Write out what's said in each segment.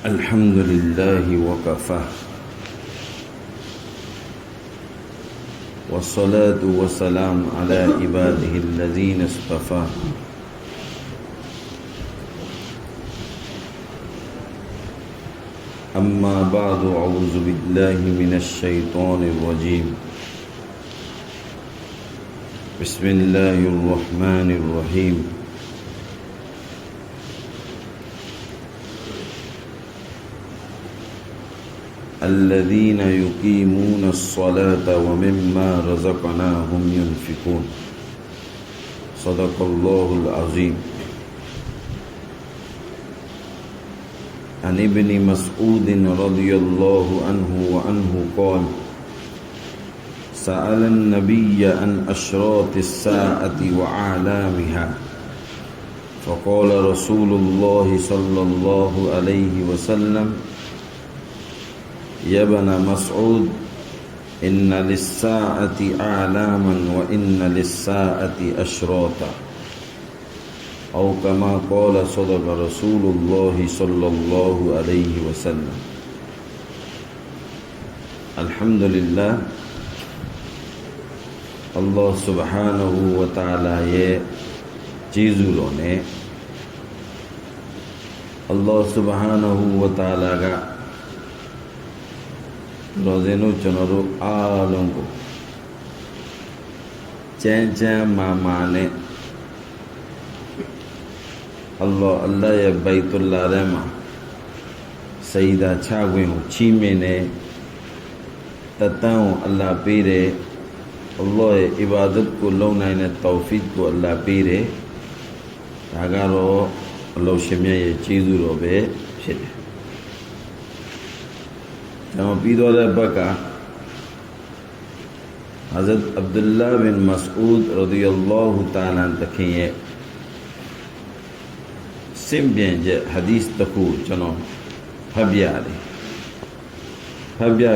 الحمد لله وكفى والصلاة والسلام على عباده الذين اصطفى أما بعد أعوذ بالله من الشيطان الرجيم بسم الله الرحمن الرحيم الذين يقيمون الصلاة ومما رزقناهم ينفقون صدق الله العظيم عن ابن مسعود رضي الله عنه وعنه قال سأل النبي عن أشراط الساعة وأعلامها فقال رسول الله صلى الله عليه وسلم يا ابن مسعود إن للساعة أعلاما وإن للساعة أشراطا أو كما قال صدق رسول الله صلى الله عليه وسلم الحمد لله الله سبحانه وتعالى جيزولون الله سبحانه وتعالى रोज़ेनो चुनरो आलों को चैन माने अल्लाह अल्लाह ये बैतुल्लाह रहमा सईदा छागुए चीमे ने तताओं अल्लाह पीरे अल्लाह इबादत को लोना ने तौफीक को अल्लाह पीरे तागारो अल्लाह शमिया ये चीज़ रोबे शेले बका हज़रत अब्दुल्ला बिन मसऊद रज़ियल्लाहु ताला तखिए सिम्बियन जे हदीस तकू चनो फबिया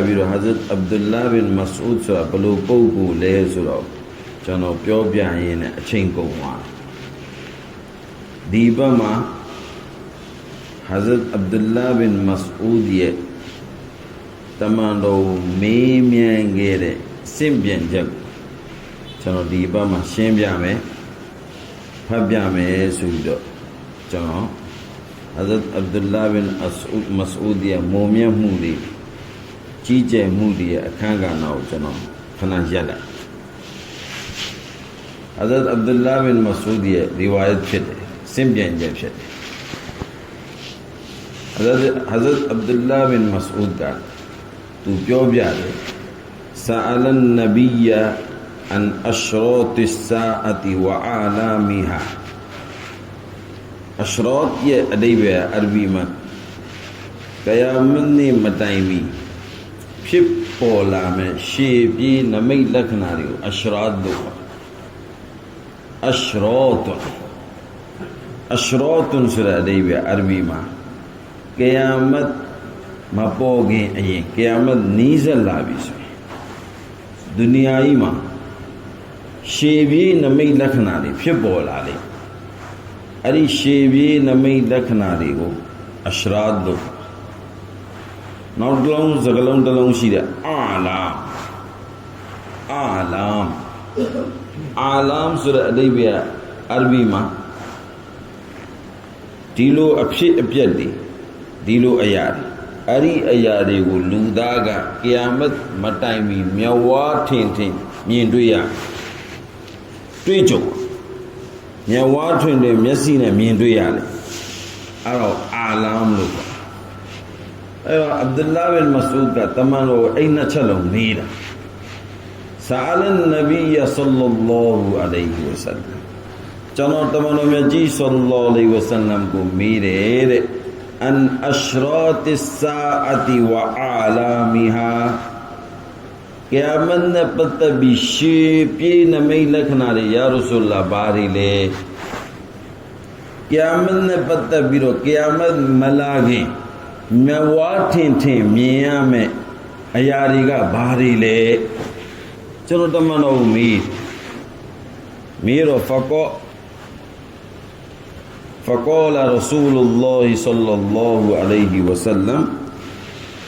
बिरो हज़रत अब्दुल्ला बिन मसऊद सुरा बलो पोगु ले सुरा चनो प्यो ब्याये ने अच्छें को वा दीबमा हज़रत अब्दुल्ला बिन मसऊद ये तमांडो मेंगे सिम्बियन जग चलो दीबा मा शेंब्या में फब्या में सुइदो चलो हज़रत अब्दुल्ला बिन मसऊद या मोमिया मूदी चीजे मूदी अखांगा नाउ चलो फना जला हज़रत अब्दुल्ला बिन मसऊद ये रिवायत फिर सिम्बियन जग फिर हज़रत अब्दुल्ला बिन मसऊद का तू क्यों ब्यारे सअलन नबिय्या अन अशरातिस साअति व आलामिहा अशरात ये अदब अरबी में क़यामत ने मताइमी फिर पोला में शेबी नमई लखनारियो अशरात दो अशरात सुर अदब अरबी में क़यामत मापोगे ये क़यामत नीज़ल लाविस दुनियाई माँ शेवी नमई लखनारे फिर बोला ले अरे शेवी नमई लखनारे को अशरात दो नौडलों जगलों डलों शीरा आलाम सुर अदबिया अरबी माँ दिलो अपशे अपजल्दी दिलो अयार अरी अयारे को लूदागा क़यामत मटाइमी म्यावा ठें मियंडुया ट्विचो म्यावा ठें म्यसी ने मियंडुया ले अरो आलाम लोग अब्दुल्ला बिन मसऊद का तमानो ऐना चलो नीरा सालन नबी सल्लल्लाहु अलैहि वसल्लम चलो तमानो में जी सल्लल्लाहु अलैहि वसल्लम को मीरे रे अन अशरातिस साअति व आलामिहा क़यामत ने पत्ता बिशे पे नमई लखनारे या रसूलुल्लाह बारी ले क़यामत ने पत्ता बिरो क़यामत मलागे मैं वाठे थे मियाँ में अयारी का बारी ले चलो तमनो उम्मीद मेरो فقال رسول الله صلى الله عليه وسلم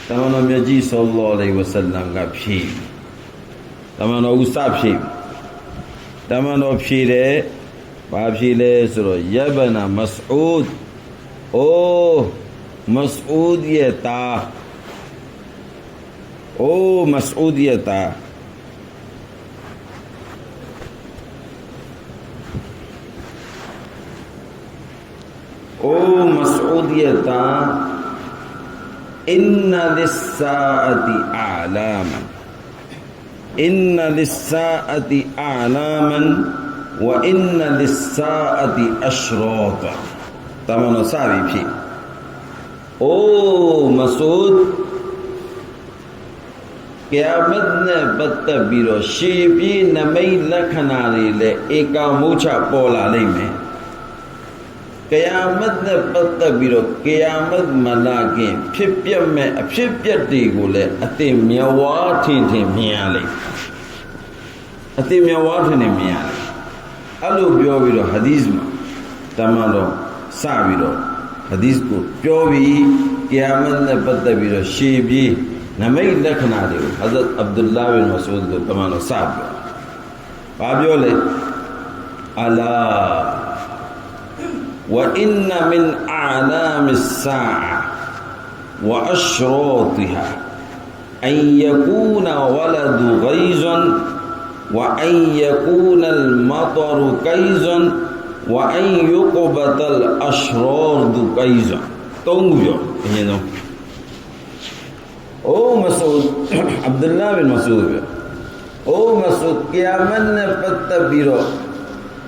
တမန်တော်မြတ်ကြီး صلى الله عليه وسلم ကဖြေတမန်တော်ဦးစဖြေတမန်တော်ဖြေတယ်ဘာဖြေလဲဆိုတော့ယဘနာမစအူဒ်အိုမစအူဒ်ရဲ့သားအိုမစအူဒ်ရဲ့သားအိုမစအူဒ်ရဲ့သား إن للساعة أعلاما إن للساعة أعلاما وإن للساعة أشراطا تمام صعب في او مسعود قیامت نے بدتبیرو شیبی نمی لکھناری لے ایکا موچا پولا لے میں قیامت نے بدتبیرو قیامت ملاکیں پھپیا میں پھپیا دیگو لے اتی میواتیں تھے میاں لے اتی میواتیں نے میاں لے الو بیو بیرو حدیث میں تمامو صحابیرو حدیث کو بیو بی قیامت نے بدتبیرو شیبی نمی لکھناری حضرت عبداللہ بن مسعود کو تمامو صحابیرو بابیو لے اللہ وإن من أعلام الساعة وأشراطها أن يكون ولد غيظا وأن يكون المطر كيزا وأن يقبض الأشرار كيزا تونجو او مسعود عبداللہ بن مسعود او مسعود قیامت نے پتبیرو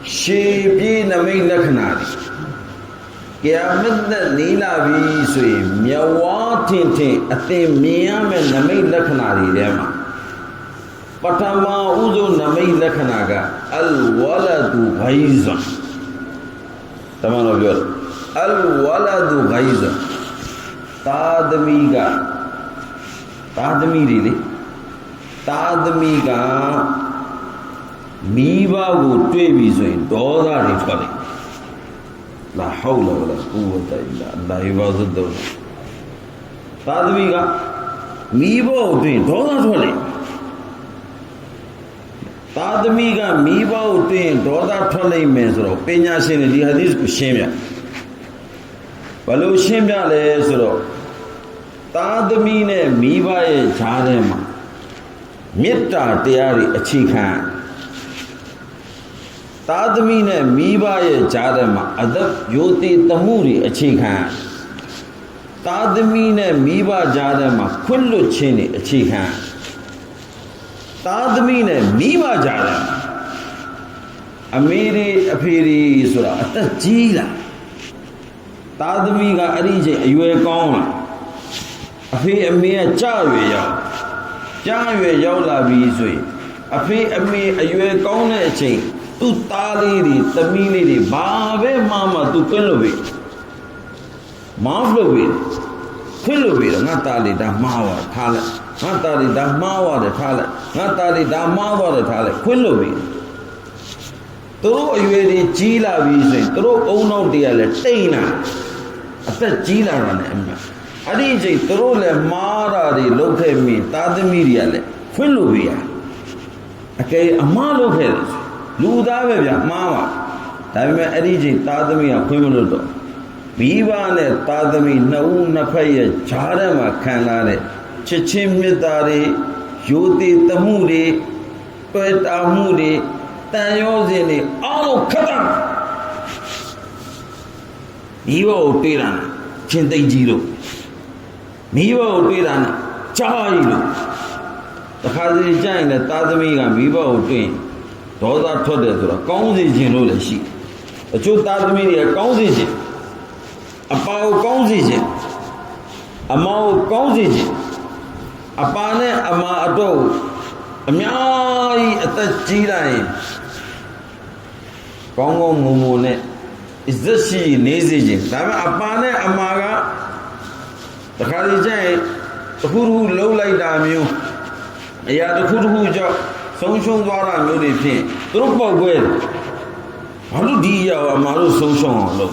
شیبی نمی لکھناری قیامت نے نیلا بھی سوئی میواتیں تھیں اتے میاں میں نمی لکھناری رہما پٹھما اوزو نمی لکھنا گا الولد غیظا تمام بیور الولد غیظا تادمی کا تادمی ریلی تادمی کا میوا کو ٹوے بھی سوئی دودا ری ٹھولے لا حول ولا قوت الا اللہ حفاظت دو تادمی کا میوا ٹوے دودا ٹھولے تادمی کا میوا ٹوے دودا ٹھولے میں سرو پینیا سے نے دی حدیث کو شیمیا بلو شیمیا لے سرو تادمی نے میوا جارے ماں میٹا تیاری اچھی کھائیں تادمی نے میوائے چارما ادب جوتی تموری اچھی کھائیں تادمی نے میوا جارما کھلو چھینی اچھی کھائیں تادمی نے میوا جارما امیری افیری سورا اتجیلا تادمی کا عریجے ایوے کون افی امیہ چاوے یاو لابی سوئی افی امیہ ایوے کون اچھی تو تالی دی تمیلی دی بابے ماما تو کلو بھی معاف لو بھی کلو بھی نا تالی دا ماوا تھالے نا تالی دا ماوا دے تھالے نا تالی دا ماوا دے تھالے کلو بھی ترو ایوے دی چیلا بھی سے ترو اونو دیا لے ٹینا اتا چیلا رانے امیہ ادی جی ترو لے مارا دی لوکھے می تادمی دیا لے کلو بھی اکے اما لوکھے دے لودا بے بیا ماما تابی میں اریجی تادمی خویملو تو بیوانے تادمی نو نفعی چارے ما کھانارے چچے میتارے یوتی تمورے پیتا مورے تایوزے نے آلو ختم میوا اٹیرانا چھنتی جیرو میوا اٹیرانا چاہی لو تخاذری چاہیں گے تادمی کا میوا اٹھیں دودا ٹھوڑے تھوڑا کون سی جن لو لشی جو تادمی ہے کون سی جن اپاؤ کون سی جن اماؤ کون سی جن اپانے اما اٹو امیائی اتچیرائیں کونگو مومو نے عزت شی نیزی جن تابع اپانے اما گا تخاذی چاہیں تخورو لو لائی دامیو یا تخورو جو سونشون دوارا میوری تھیں تروپا گوئے ہلو دیا و امارو سونشون لو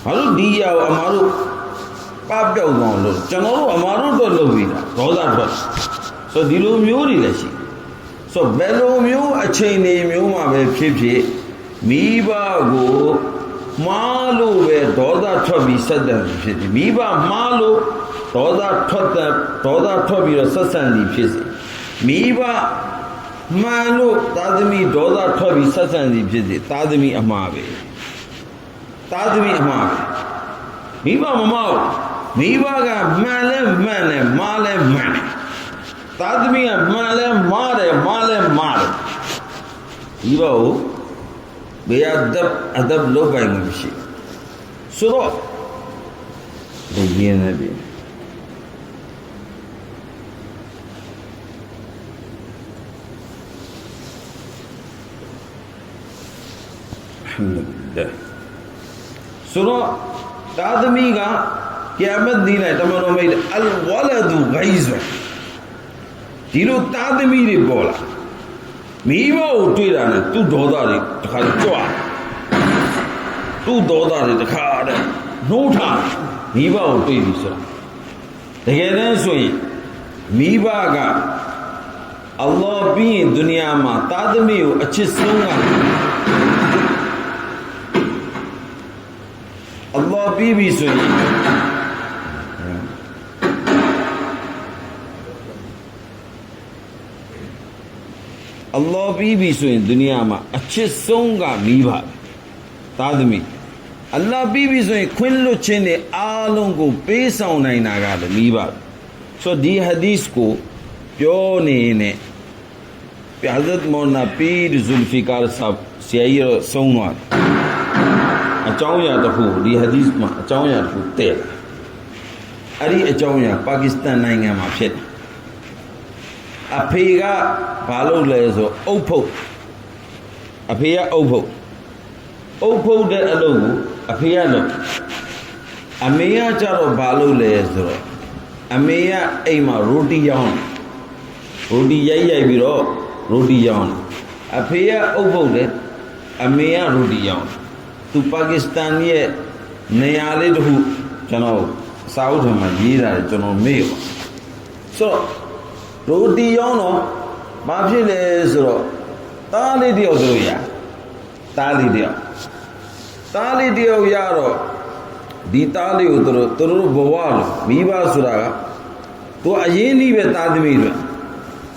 ဘာလို့ဒီရအောင်အမားတို့ပပြောက်သွားလို့ကျွန်တော်တို့အမားတို့တော့လုပ်ပြီးတာဒေါသထွက်ဆိုဒီလိုမျိုးတွေလည်းရှိဆိုဘယ်လိုမျိုးအချိန်တွေမျိုးမှာပဲဖြစ်ဖြစ်မိဘကိုမားလို့ပဲဒေါသထွက်ပြီးဆက်တယ်ဖြစ်တယ်မိဘမားလို့ဒေါသထွက်ပြီးတော့ဆက်ဆံသည်ဖြစ်စေမိဘမှန်လို့သားသမီးဒေါသထွက်ပြီးဆက်ဆံသည်ဖြစ်စေသားသမီးအမှားပဲသားသမီးအမှားပဲမိဘမမောက်မိဘကမှန်လဲမှန်တယ်မားလဲမှန်တယ်သားသမီးကမှန်လဲမားတယ်မားလဲမားတယ်ဒီဘောဘယ်အဒပ်လုပ်ပိုင်မှုရှိဆိုတော့ဒီရင်းနေပြီဆိုတော့သားသမီးကကိယာမတ်ဒီနဲ့တမန်တော်မိတ်အလ်ဝလဒူဂိုင်ဇ်ဒီလိုသားသမီးတွေပေါ်လာမိဘကိုတွေ့တာနဲ့သူ့ဒေါသတွေတခါကြွသူ့ဒေါသတွေတခါတဲ့နှိုးထားမိဘကိုတွေ့ပြီဆိုတာတကယ်တမ်းဆိုရင်မိဘကအလ္လာဟ်ပြီးရင်ဒုနီယာမှာသားသမီးကိုအချစ်ဆုံးကအလ္လာဟ်ပြီးပြီဆိုရင်အလ္လာဟ်ပြီးပြီဆိုရင်ဒုနီယာမှာအချစ်ဆုံးကမိဘသားသမီးအလ္လာဟ်ပြီးပြီဆိုရင်ခွင့်လွတ်ခြင်းတွေအားလုံးကိုပေးဆောင်နိုင်တာကလည်းမိဘဆိုဒီဟာဒီစ်ကိုပြောနေနဲ့ဟဇရတ်မောနာပီရ်ဇူလ်ဖီကာဆပ်ဆရာကြီးတော့ဆုံးသွားအကြောင်းအရာတစ်ခုဒီဟာဒီစ်မှာအကြောင်းအရာတစ်ခုတည့်အဲ့ဒီအကြောင်းအရာပါကစ္စတန်နိုင်ငံမှာဖြစ်တယ်အဖေကဘာလုပ်လဲဆိုအုပ်ဖုတ်အဖေကအုပ်ဖုတ်တဲ့အလုပ်ကိုအဖေကလုပ်အမေကကြတော့ဘာလုပ်လဲဆိုတော့အမေကအိမ်မှာရိုတီရောင်းရိုတီရိုက်ပြီးတော့ရိုတီရောင်းအဖေကအုပ်ဖုတ်တယ်အမေကရိုတီရောင်းသူပါကစ္စတန်ရဲ့နေရာလေးတစ်ခုကျွန်တော်စာအုပ်ထဲမှာရေးတာကျွန်တော်မေ့ပါဆိုတော့ရိုတီရောင်းတော့ဘာဖြစ်လဲဆိုတော့သားလေးတယောက်တို့ရသားလေးတယောက်ရတော့ဒီသားလေးကိုတို့ဘဝလို့မိဘဆိုတာကသူအရင်ကြီးပဲသားသမီးတွေ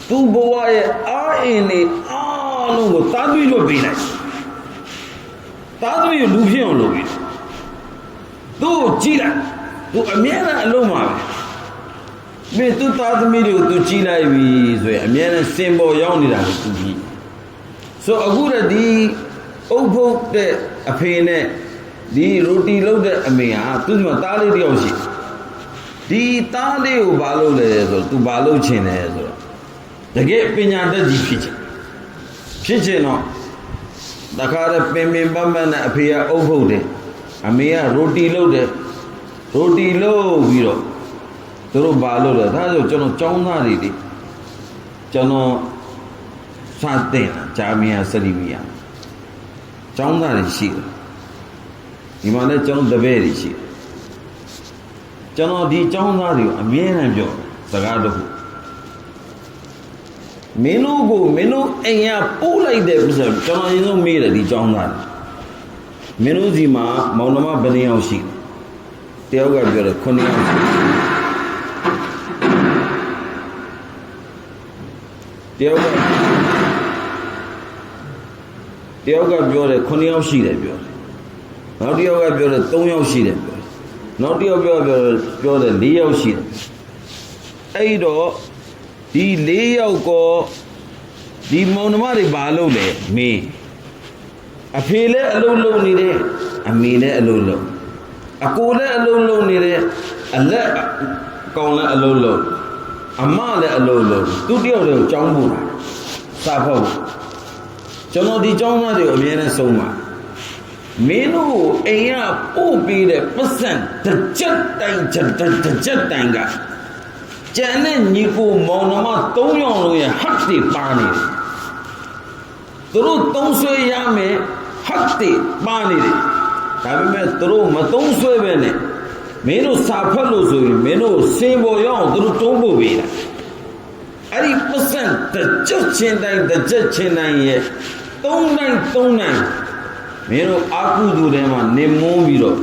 သူဘဝရဲ့အားအင်းနေအားလုံးကိုသားသမီးတို့ပေးလိုက်သားသမီးကိုလူဖြစ်အောင်လုပ်ပြီးသူ့ကိုကြည့်လိုက်သူအမြဲတမ်းအလုံးမှာပဲမင်းသူ့သားသမီးတွေကိုသူကြည့်လိုက်ပြီဆိုရင်အမြဲတမ်းစင်ပေါ်ရောက်နေတာကိုသူကြည့်ဆိုအခုတည်းဒီအုပ်ဖုတ်တဲ့အဖေနဲ့ဒီရိုတီလုပ်တဲ့အမေဟာသူ့မှာသားလေးတယောက်ရှိဒီသားလေးကိုဘာလုပ်လဲဆိုတော့သူဘာလုပ်ချင်လဲဆိုတော့တကယ်ပညာတတ်ကြီးဖြစ်ချင်တော့တခါတည်းပင်ပန်းနဲ့အဖေကအုပ်ဖုတ်တယ်အမေကရိုတီလုပ်တယ်ရိုတီလုပ်ပြီးတော့သူတို့ဘာလုပ်လဲဒါဆိုကျွန်တော်ចောင်းသားတွေကျွန်တော်စတင်တာဂျာမီယာစလီမီယာចောင်းသားတွေရှိတယ်ဒီမှာလည်းကျွန်တော်တပည့်တွေရှိတယ်ကျွန်တော်ဒီចောင်းသားတွေကိုအမြဲတမ်းပြောစကားတစ်ခုမင်းတို့အိမ်ကပို့လိုက်တယ်ဆိုတော့ကျွန်တော်အရင်ဆုံးမေးတယ်ဒီចောင်းသားမင်းတို့စီမှာမောင်နှမဘယ်နှယောက်ရှိတယောက်ကပြောတယ်9ယောက်ရှိတယောက်ကပြောတယ်9ယောက်ရှိတယ်ပြောတယ်နောက်တစ်ယောက်ကပြောတယ်3ယောက်ရှိတယ်ပြောတယ်နောက်တစ်ယောက်ပြောတယ်4ယောက်ရှိတယ်အဲ့တော့ဒီ4ယောက်ကောဒီမောင်နှမတွေဘာလုပ်လဲမင်းအဖေလည်းအလုပ်လုပ်နေတယ်အမေလည်းအလုပ်လုပ်အကိုလည်းအလုပ်လုပ်နေတယ်အလက်ကောင်လည်းအလုပ်လုပ်အမလည်းအလုပ်လုပ်သူတယောက်တည်းကိုကြောင်းဖို့စာဖို့ကျွန်တော်ဒီကြောင်းသားတွေကိုအမြဲတမ်းဆုံးပါမင်းတို့အိမ်ကပို့ပြီးတဲ့ပတ်စံတစ်ချက်တိုင်ကကျန်တဲ့ညီကိုမောင်နှမ3ယောက်လုံးရဲ့ဟတ်တွေပါနေတယ်သူတို့သုံးဆွဲရမယ်ဟတ်တွေပါနေတယ် ဒါပေမဲ့သူတို့မသုံးဆွဲပဲနဲ့မင်းတို့စာဖတ်လို့ဆိုရင်မင်းတို့စင်ပေါ်ရအောင်သူတို့တွန်းပို့ပေးတာအဲ့ဒီပတ်စံတစ်ချက်ချင်းတိုင်းရဲ့သုံးတိုင်းမင်းတို့အာကုသူထဲမှာနေမုန်းပြီးတော့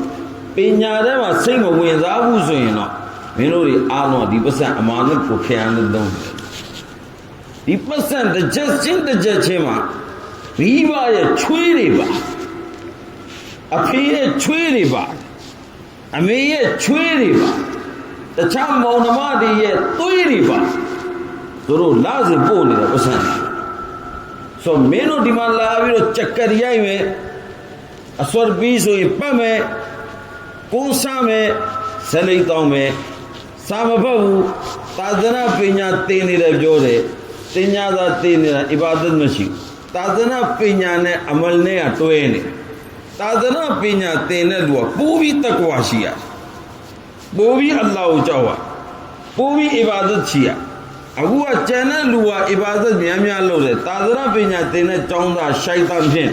ပညာထဲမှာစိတ်မဝင်စားဘူးဆိုရင်တော့မင်းတို့တွေအားလုံးဒီပတ်စံအမာနတ်ကိုခရမ်းလို့သုံးတယ်ဒီပတ်စံတစ်ချက်ချင်းမှာမိဘရဲ့ချွေးတွေပါအဖေရဲ့ချွေးတွေပါအမေရဲ့ချွေးတွေပါတခြားမောင်နှမတွေရဲ့သွေးတွေပါသူတို့လာစီပို့နေတဲ့ပတ်စံဆိုမင်းတို့ဒီမှာလာပြီးတော့ကြက်ကရိုက်မယ်အစောပြီးဆိုရင်ပတ်မယ်ကိုးစားမယ်ဇလိတ်တောင်းမယ်စာမဖတ်ဘူးသာသနာပညာသင်နေတယ်ပြောတယ်တင်ညာသာသင်နေတာအီဘာဒတ်မရှိဘူးသာသနာပညာနဲ့အမလ်နဲ့တွဲနေသာသနာပညာသင်တဲ့လူကပိုးပြီးတက္ကဝရှိရပိုးပြီးအလ္လာဟ်ကိုကြောက်ရပိုးပြီးအီဘာဒတ်ရှိရအခုကကျန်တဲ့လူကအီဘာဒတ်များလုပ်တယ်သာသနာပညာသင်တဲ့ကျောင်းသားရှိုက်တန်ဖြင့်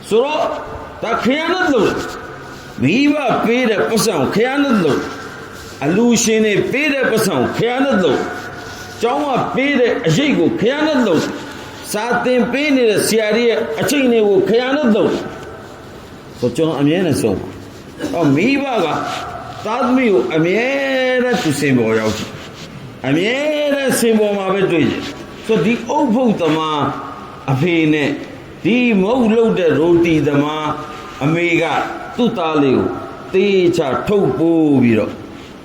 ဆိုတော့ဒါခရနတ်လို့မိဘပေးတဲ့ပတ်စံခရနတ်လို့အလူရှင်တွေပေးတဲ့ပတ်စံခရနတ်လို့ကျောင်းကပေးတဲ့အရေးကိုခရနတ်လို့စာသင်ပေးနေတဲ့ဆရာကြီးရဲ့အချိန်တွေကိုခရနတ်လို့ဆိုကျွန်တော်အမြဲတမ်းဆုံးတော့မိဘကသာသမီကိုအမြဲတမ်းသူစင်ပေါ်ရောက်အမြဲတမ်းစင်ပေါ်မှာပဲတွေ့ကြဆိုဒီအုပ်ဖုတ်သမားအဖေနဲ့ဒီမုတ်လုတ်တဲ့ရိုတီသမားအမေကသူ့သားလေးကိုတေးချထုတ်ပိုးပြီးတော့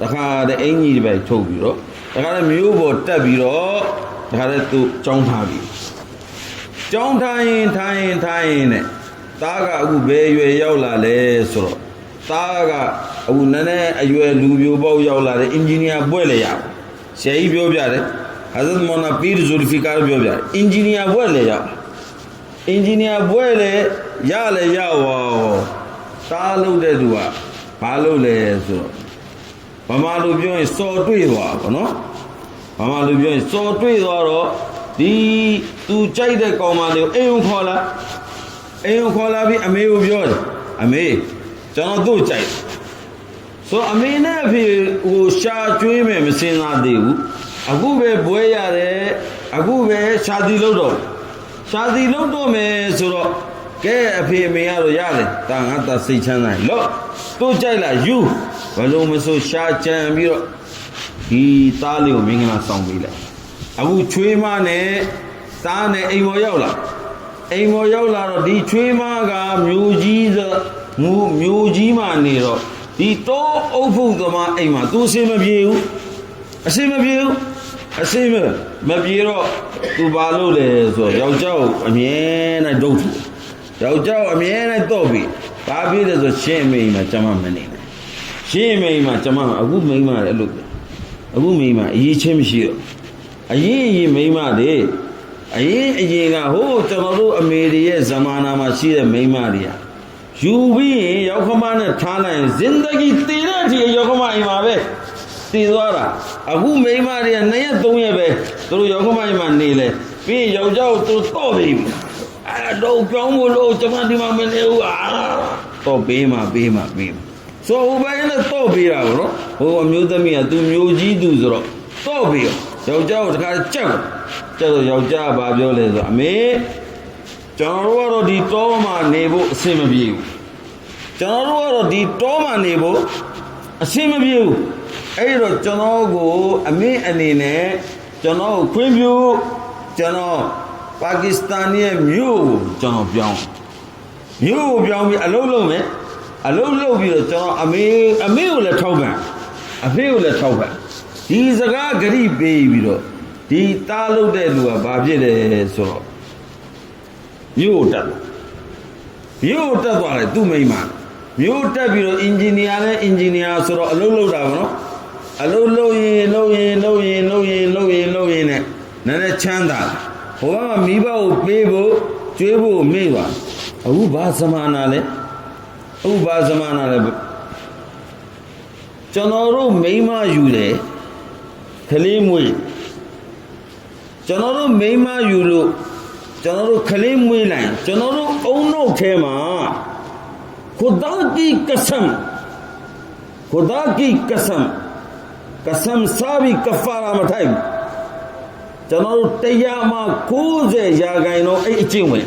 တခါတဲ့အင်ကြီးတစ်ပိုက်ထုတ်ပြီးတော့တခါတဲ့မျိုးပေါ်တက်ပြီးတော့တခါတဲ့သူကြောင်းထားပြီးကြောင်းထားရင်နဲ့သားကအခုဘယ်ရွယ်ရောက်လာလဲဆိုတော့သားကအခုနည်းနည်းအရွယ်လူပြိုပေါက်ရောက်လာတဲ့အင်ဂျင်နီယာဘွဲ့လေရအောင်ဆရာကြီးပြောပြတယ်ဟာဇတ်မော်နာပီရ်ဇူလ်ဖီကာပြောပြတယ်အင်ဂျင်နီယာဘွဲ့လေရအင်ဂျင်နီယာဘွဲ့လေရလေရပါသားလုပ်တဲ့သူကဘာလုပ်လဲဆိုတော့ဗမာလူပြောရင်စော်တွေ့သွားပါနော်ဗမာလူပြောရင်စော်တွေ့သွားတော့ဒီသူကြိုက်တဲ့ကောင်မလေးကိုအိမ်ခေါ်လာပြီးအမေကိုပြောတယ်အမေကျွန်တော်တို့ကြိုက်ဆိုအမေနဲ့အဖေဟိုရှာကျွေးမယ်မစင်စားသေးဘူးအခုပဲဘွဲရတယ်အခုပဲရှာတီလုပ်တော့မယ်ဆိုတော့ကဲအဖေအမေကတော့ရတယ်ဒါငါသာစိတ်ချမ်းသာလို့တို့ကြိုက်လားယူဘလုံးမဆိုရှာကြံပြီးတော့ဒီသားလေးကိုမင်္ဂလာဆောင်ပေးလိုက်အခုချွေးမနဲ့သားနဲ့အိမ်ပေါ်ရောက်လာတော့ဒီချွေးမကမျိုးကြီးမှနေတော့ဒီတောအုပ်ဖို့သမားအိမ်မှာသူအစင်မပြေဘူးအစင်မပြေတော့သူဘာလုပ်လဲဆိုတော့ယောက်ျားကိုအမြဲတမ်းဒုတ်ထူယောက်ျားကိုအမြဲတမ်းတော့ပြီးဘာဖြစ်လဲဆိုရှင်းအမေမှာကျမမနေနဲ့ရှင်းအမေမှာကျမအခုမိန်းမလည်းအဲ့လိုအခုမိန်းမအရေးချင်းမရှိတော့အရင်မိန်းမတွေအရင်ကဟိုကျွန်တော်တို့အမေတွေရဲ့ဇမာနာမှာရှိတဲ့မိန်းမတွေကယူပြီးရင်ရောက်ခမနဲ့ထားလိုက်ရင်ဇင်ဒဂီတည်တဲ့အထိရောက်ခမအိမ်မှာပဲတည်သွားတာအခုမိန်းမတွေက2ရက်3ရက်ပဲသူတို့ရောက်ခမအိမ်မှာနေလေပြီးယောက်ျားကိုသူတော့ပြီးအဲ့တော့ပြောင်းဖို့လို့ကျွန်မဒီမှာမနေဘူးတော့ပေးမှာဆိုဟိုဘက်နဲ့တော့ပေးတာပေါ့နော်ဟိုအမျိုးသမီးကသူမျိုးကြီးသူဆိုတော့တော့ပေးယောက်ျားကိုတခါကြက်တော့ယောက်ျားကဘာပြောလဲဆိုအမေကျွန်တော်တို့ကတော့ဒီတောမှာနေဖို့အဆင်မပြေဘူးအဲ့တော့ကျွန်တော်ကိုအမေအနေနဲ့ကျွန်တော်ကိုခွင့်ပြုကျွန်တော်ပါကစ္စတန်ရဲ့မြို့ကိုကျွန်တော်ပြောင်းပြီးအလုပ်လုပ်မယ်အလုပ်လုပ်ပြီးတော့ကျွန်တော်အမေကိုလည်းထောက်ပံ့ဒီစကားဂရိပေးပြီးတော့ဒီသားလုပ်တဲ့လူကဘာဖြစ်လဲဆိုတော့မြို့တက်သွားတယ်သူ့မိန်းမမြို့တက်ပြီးတော့အင်ဂျင်နီယာဆိုတော့အလုပ်လုပ်တာဗောနော်အလုပ်လုပ်ရင်နဲ့နည်းနည်းချမ်းသာဟိုကမိဘကိုပေးဖို့ကျွေးဖို့မေ့ပါအခုဘာစမာနာလဲကျွန်တော်တို့မိန်းမယူတယ်ခလေးမွေးကျွန်တော်တို့မိန်းမယူလို့ကျွန်တော်တို့ခလေးမွေးလိုက်ကျွန်တော်တို့အုံနှုတ်ထဲမှာ खुदा की कसम कसम सावी कफारा मठाई चलो तैया मा कोजे या गाइनो ए चिंवे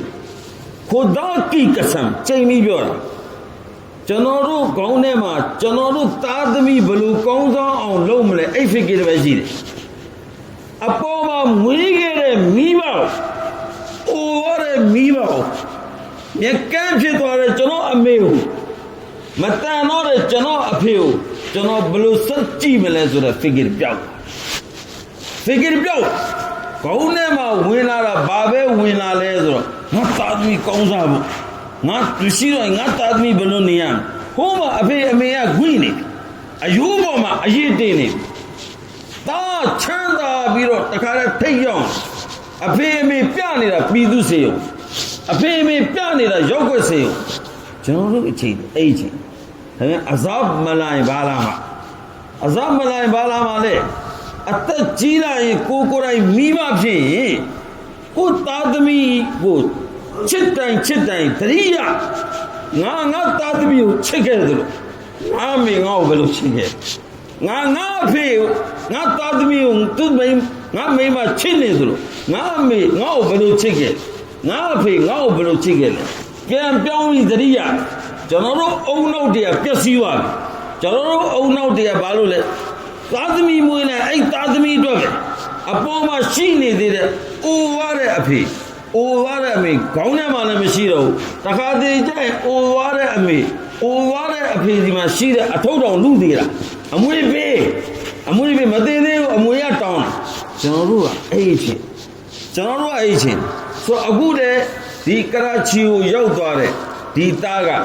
खुदा की कसम चैनी ब्योरा चलो गौने मा चलो तादमी बलू कौजा और लो मले ए फिकिर वेजी अपो मा मुईगे मीबा ओरे मीबा ये कैं फिर तोरे चलो अमेहु मता नोरे चलो अफेहु चलो बलू सच्ची मिले जुरे फिकिर प्याउ कौने मा विनारा बाबे विना ले जुरो मत आदमी कौजा ना तुसी रो ना आदमी बलू निया हो मा अफे अमेया गुइने अयूबो मा अयीते ने ता छंदा बीरो तखारे ठैयों अफे अमे प्या नेरा पीदू से यो अफे अमे प्या नेरा योगो से यो चलो इछि एछि हमें अजाब मलाए बाला मा ले अत चीला ये कोकोराई मीवा फे को तादमी को चिटाई तरिया ना तादमी छिके दलो ना में ना बलो छिके ना फे ना तादमी तू में ना में मा छिने दलो ना में ना बलो छिके ना फे ना बलो छिके क्या प्याउनी तरिया चलो औनौ दिया प्यसीवा चलो औनौ दिया बालो ले तादमी मोइना ऐ तादमी दोगे अपो मा शीने दे ओवारे में कौने माने में शीरो तका दे जाए ओवारे अफे दी मा शीरे अठौ दौ लू देरा अमुई पे मते दे अमुया टाउन चलो ऐ छे सो अगुडे दी कराची यौ द्वारे दी तागा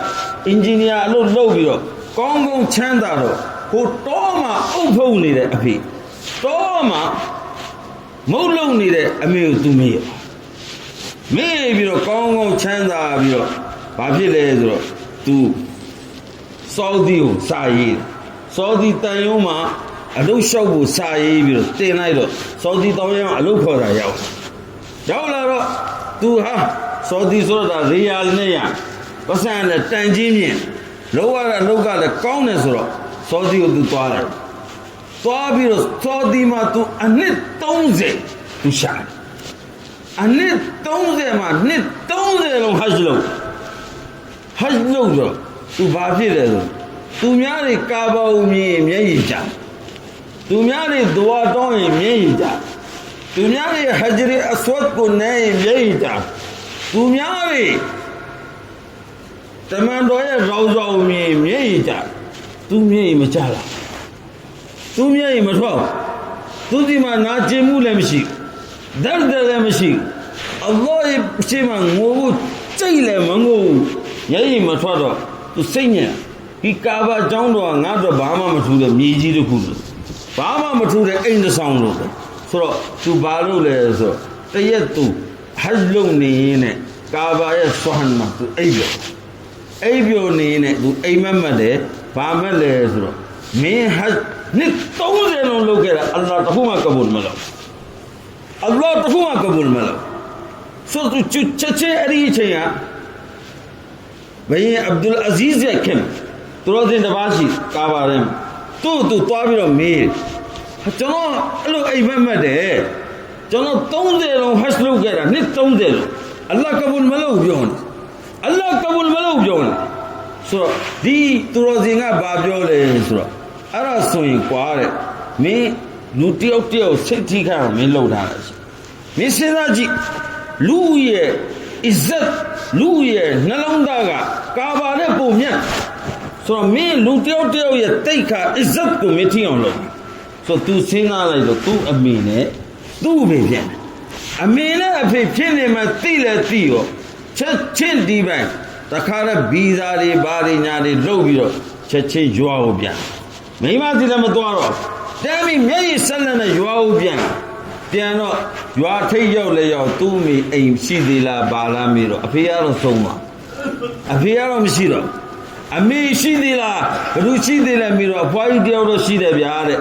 इंजीनियर लो बिरो कौन छंदा रो को टोमा उभौ नहीं रे अभी टोमा मौलौ नहीं रे अमे तुम्हें मैं बिरो कौन छंदा बिरो बाफी ले दरो तू सऊदी हो सऊदी तायो मा अलो शौबु साई बिरो तेनाई रो सऊदी तायो अलो खोरा याओ ला रो तू हा सऊदी सो दा रियाल ने या पसन टंजी में लोगा ले कौन है सो सऊदी को तू सऊदी मा तू अनित तौजे तू शान अनित तौजे मा नित तौजे लो हज लो जो तू बाफी ले दो तू म्यारे काबा में म्याई जा तू म्यारे दुआ तो म्याई जा तू म्यारे हजर अस्वद को नए म्याई जा तू म्यारे तमांडो ये रोज़ो में म्याई जा तू म्याई मचाला तू म्याई मठो तू दी मा नाचे मुले मशी दर्द ले मशी अल्लाह ये पीछे मा ngô चाहिए मंगो यही मठो दो तू सही कि काबा जाऊं दो ना दो बामा मठू दे मीजी दो खुद बामा मठू दे इन दो साउंड दो सो तू बालो ले सो तो ये तू हज लो नहीं ने काबा ये सोहन मा तू एबियो नहीं ने तू एममले बामले सो मैं हज नित तौजे नो लोगे अल्लाह तफुमा कबूल मलो सो तू चुच्चे अरी छया भाई अब्दुल अजीज यखम तुरो दिन दबाशी काबारे तू ताबिरो मीर चलो अलो एममले चलो तौजे नो हज लोगे नित तौजे अल्लाह कबूल मलो जोन सो दी तुरो जिंगा बाब्यो ले सो अरा सोई क्वारे मैं लुटियो सिटी का मैं लौटा मैं सेना जी लू ये इज्जत लू ये नलौंदा का काबा ने पोम्या सो मैं लुटियो ये तई का इज्जत को मैं थी on लो सो तू सेना लाई तो तू अमीने तू भी bien अमीने अफे फिने में तीले छन दी बे तखारे बीजा रे बारी न्यारे लो बिरो छे जुआओ bien महिमा दिला में द्वारो तेमी मेरी सल्लने जुआओ bien तेनो जुआ थे यो ले यो तू मी एम सीदिला बाला मिरो अफियारो सोमा अफियारो मिसिरो अमी सीदिला रुचि दिला मिरो अफाई दियो सीदे ब्यारे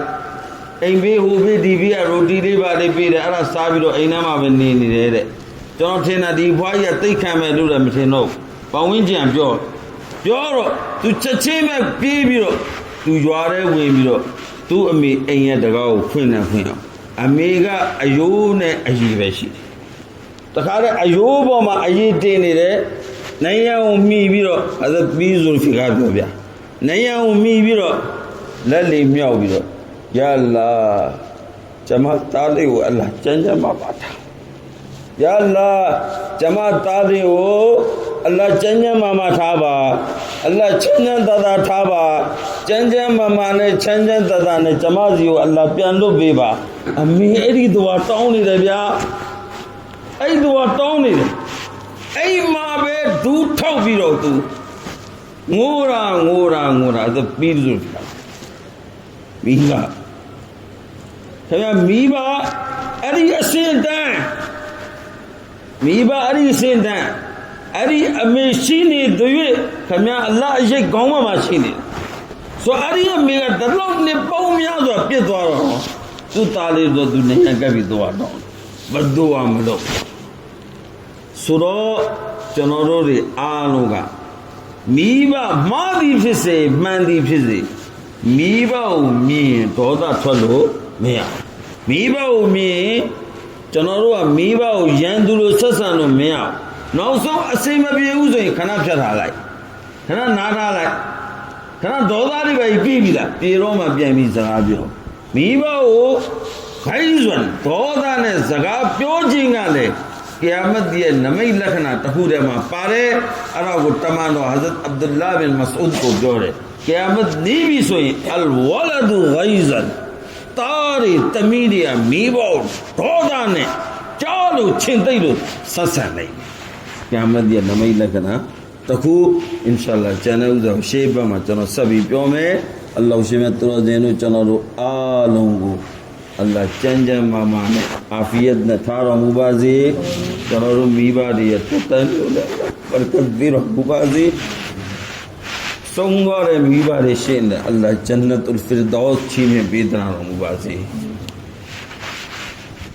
एम बे हो बे दीबिया रोटी दे बारे पे रे अरा सा बिरो एना मा बे ने रे ကျွန်တော်ထင်တာဒီဘွားကြီးကတိတ်ခံမဲ့လို့လည်းမထင်တော့ပတ်ဝန်းကျင်ပြော ပြောတော့သူချက်ချင်းပဲပြေးပြီးတော့သူရွာထဲဝင်ပြီးတော့သူ့အမေအိမ်ရဲ့တကားကိုဖွင့်အောင်အမေကအယိုးနဲ့အရီပဲရှိတယ်တခါတည်းအယိုးပေါ်မှာအရီတင်နေတယ်နိုင်ရန်ကိုမှီပြီးတော့အဲ့ဒါပြီးဆိုဖိကားပြောဗျာနိုင်ရန်ကိုမှီပြီးတော့လက်လေးမြောက်ပြီးတော့ယာလာကျမသားလေးကိုအလ္လာဟ်ကျမ်းမှာပါထားယာလာကျမသားလေးကိုအလ္လာဟ်ကျမ်းမှာထားပါအလ္လာဟ်ချမ်းသာထားပါကျမ်းမှာနဲ့ချမ်းသာနဲ့ကျမစီကိုအလ္လာဟ်ပြန်လွတ်ပေးပါအမေအဲ့ဒီသူကတောင်းနေတယ်ဗျာအဲ့ဒီသူကတောင်းနေတယ်အဲ့မှာပဲဒူးထောက်ပြီးတော့သူငိုတာအဲ့ပြီးဆိုမိဘခင်ဗျာမိဘအဲ့ဒီအစင်တန်းမိဘအဲ့ဒီအစင်တန်းအဲ့ဒီအမေရှိနေသူ၍ခင်ဗျာအလ္လာဟ်အရိတ်ခေါင်းမှာရှိနေဆိုအဲ့ဒီအမေကတလောက်နဲ့ပေါင်းများစွာပြစ်သွားတော့သူ့သားလေးဆိုသူနေရကပ်ပြီးသွားတော့ဘယ်သူမှမလုပ်ဆိုတော့ကျွန်တော်တို့တွေအားလုံးကမိဘမှားသည်ဖြစ်စေမှန်သည်ဖြစ်စေမိဘကိုမြင်ဒေါသထွက်လို့မရမိဘကိုမြင်ကျွန်တော်တို့ကမိဘကိုရန်သူလို့ဆက်ဆံလို့မရနောက်ဆုံးအစိမ့်မပြေဘူးဆိုရင်ခဏဖြတ်ထားလိုက်ခဏနားထားလိုက်ခဏဒေါသတွေပဲပြီးပြီလားပြေတော့မှပြန်ပြီးစကားပြောမိဘကိုခိုင်းစွာဒေါသနဲ့စကားပြောခြင်းကလည်းကိယာမတ်ရဲ့နမိတ်လက္ခဏာတစ်ခုတည်းမှာပါတယ်အဲ့ဒါကိုတမန်တော်ဟဇရတ်အဗ္ဒူလာဘင်မစအူဒ်ကိုပြောတယ်ကိယာမတ်နေပြီဆိုရင်အလ်ဝလဒူဂိဇန်တာရီတမီးတွေကမိဘဒေါသနဲ့ကြားလို့ချင်းသိလို့ဆက်ဆံလိုက်ကိယာမတ်ရဲ့နမိတ်လက္ခဏာတစ်ခုအင်ရှာအလ္လာဟ်ကျန်တဲ့ဥစ္စာကိုရှေ့ဘက်မှာကျွန်တော်ဆက်ပြီးပြောမယ်အလ္လာဟ်ရှင်မြတ်သူတော်စင်တို့ကျွန်တော်တို့အားလုံးကိုအလ္လာဟ်ကျမ်းမာမာနဲ့အာဖီယတ်နဲ့ထားတော်မူပါစေကျွန်တော်တို့မိဘတွေရဲ့တက်တန်းလို့လည်းဘရကတ်ပေးတော်မူပါစေဆုံးသွားတဲ့မိဘတွေရှင်းတယ်အလ္လာဟ်ဂျန်နတ်အလ်ဖီရဒေါစ်ချီးမြှင့်ပေးတော်မူပါစေ